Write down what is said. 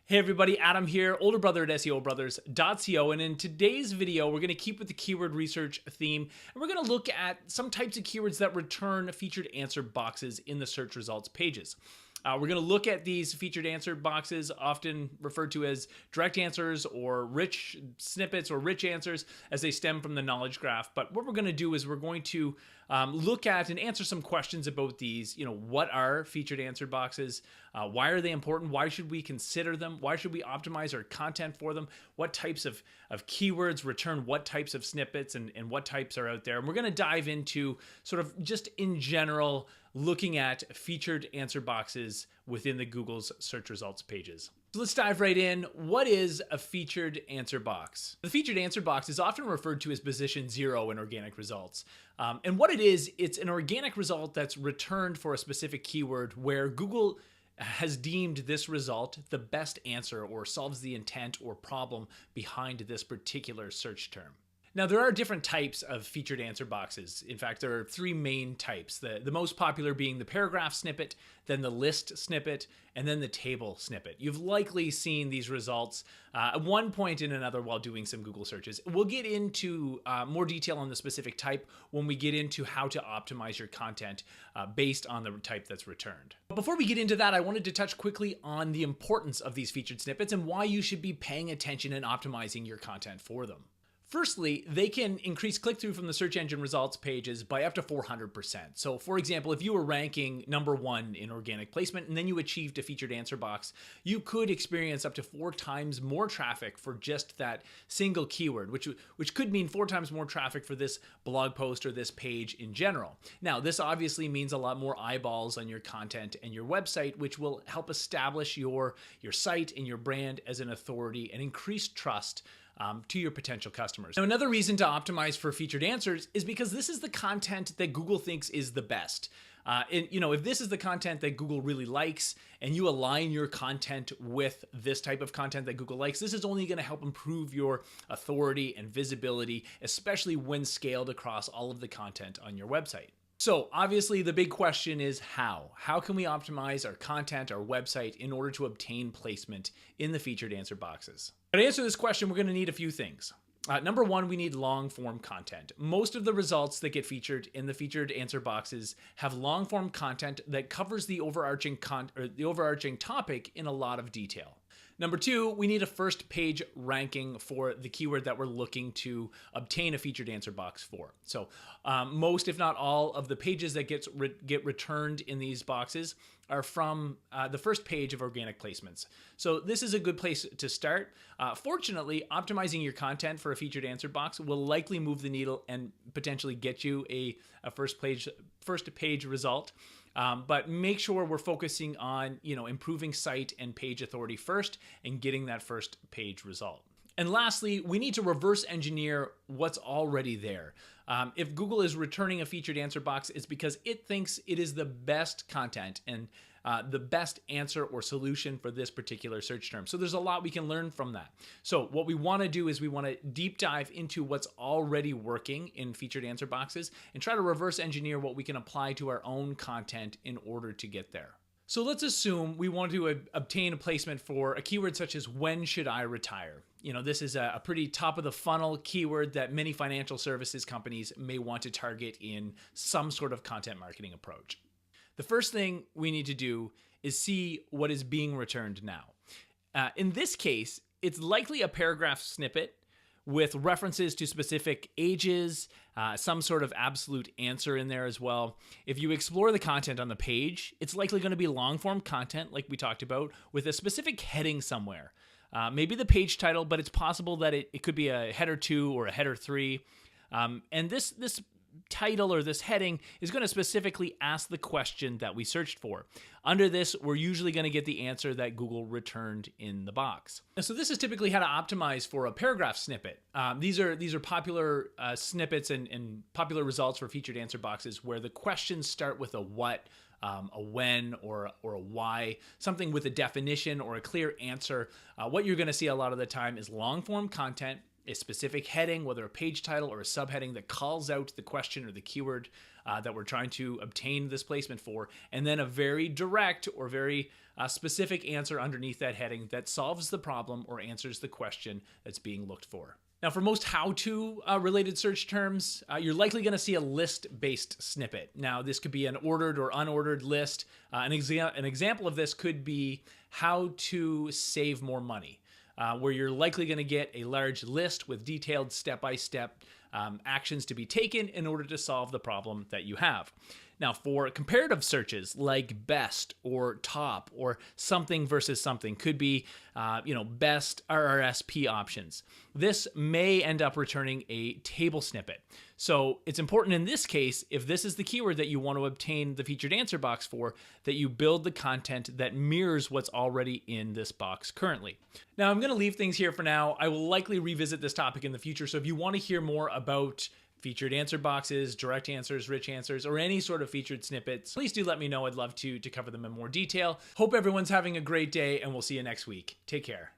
Hey everybody, Adam here, older brother at SEObrothers.co, and in today's video we're going to keep with the keyword research theme, and we're going to look at some types of keywords that return featured answer boxes in the search results pages. We're going to look at these featured answer boxes, often referred to as direct answers or rich snippets or rich answers, as they stem from the knowledge graph. But what we're going to do is we're going to look at and answer some questions about these. What are featured answer boxes? Why are they important? Why should we consider them? Why should we optimize our content for them? What types of keywords return what types of snippets, and what types are out there? And we're going to dive into sort of just in general looking at featured answer boxes within the Google's search results pages. So let's dive right in. What is a featured answer box? The featured answer box is often referred to as position 0 in organic results. And what it is, it's an organic result that's returned for a specific keyword where Google has deemed this result the best answer or solves the intent or problem behind this particular search term. Now, there are different types of featured answer boxes. In fact, there are three main types, the most popular being the paragraph snippet, then the list snippet, and then the table snippet. You've likely seen these results at one point in another while doing some Google searches. We'll get into more detail on the specific type when we get into how to optimize your content based on the type that's returned. But before we get into that, I wanted to touch quickly on the importance of these featured snippets and why you should be paying attention and optimizing your content for them. Firstly, they can increase click-through from the search engine results pages by up to 400%. So for example, if you were ranking number 1 in organic placement and then you achieved a featured answer box, you could experience up to 4 times more traffic for just that single keyword, which could mean 4 times more traffic for this blog post or this page in general. Now, this obviously means a lot more eyeballs on your content and your website, which will help establish your site and your brand as an authority and increase trust to your potential customers. Now, another reason to optimize for featured answers is because this is the content that Google thinks is the best. If this is the content that Google really likes and you align your content with this type of content that Google likes, this is only going to help improve your authority and visibility, especially when scaled across all of the content on your website. So obviously the big question is how? How can we optimize our content, our website, in order to obtain placement in the featured answer boxes? To answer this question, we're going to need a few things. Number 1, we need long form content. Most of the results that get featured in the featured answer boxes have long form content that covers the overarching topic in a lot of detail. Number 2, we need a first page ranking for the keyword that we're looking to obtain a featured answer box for. So most, if not all, of the pages that get returned in these boxes are from the first page of organic placements. So this is a good place to start. Fortunately, optimizing your content for a featured answer box will likely move the needle and potentially get you a first page result. But make sure we're focusing on, improving site and page authority first and getting that first page result. And lastly, we need to reverse engineer what's already there. If Google is returning a featured answer box, it's because it thinks it is the best content and the best answer or solution for this particular search term. So there's a lot we can learn from that. So what we want to do is we want to deep dive into what's already working in featured answer boxes and try to reverse engineer what we can apply to our own content in order to get there. So let's assume we want to obtain a placement for a keyword such as when should I retire? This is a pretty top of the funnel keyword that many financial services companies may want to target in some sort of content marketing approach. The first thing we need to do is see what is being returned now. In this case, it's likely a paragraph snippet with references to specific ages, some sort of absolute answer in there as well. If you explore the content on the page, it's likely going to be long form content like we talked about with a specific heading somewhere. Maybe the page title, but it's possible that it could be a header 2 or a header 3. And this title or this heading is going to specifically ask the question that we searched for. Under this, we're usually going to get the answer that Google returned in the box. So this is typically how to optimize for a paragraph snippet. These are popular snippets and popular results for featured answer boxes where the questions start with a what, a when, or a why, something with a definition or a clear answer. What you're going to see a lot of the time is long form content a specific heading, whether a page title or a subheading that calls out the question or the keyword that we're trying to obtain this placement for, and then a very direct or very specific answer underneath that heading that solves the problem or answers the question that's being looked for. Now, for most how-to related search terms, you're likely going to see a list-based snippet. Now, this could be an ordered or unordered list. An example of this could be how to save more money, where you're likely going to get a large list with detailed step-by-step actions to be taken in order to solve the problem that you have. Now, for comparative searches like best or top or something versus something, could be best RRSP options. This may end up returning a table snippet. So it's important in this case, if this is the keyword that you want to obtain the featured answer box for, that you build the content that mirrors what's already in this box currently. Now, I'm going to leave things here for now. I will likely revisit this topic in the future. So if you want to hear more about featured answer boxes, direct answers, rich answers, or any sort of featured snippets, please do let me know. I'd love to cover them in more detail. Hope everyone's having a great day, and we'll see you next week. Take care.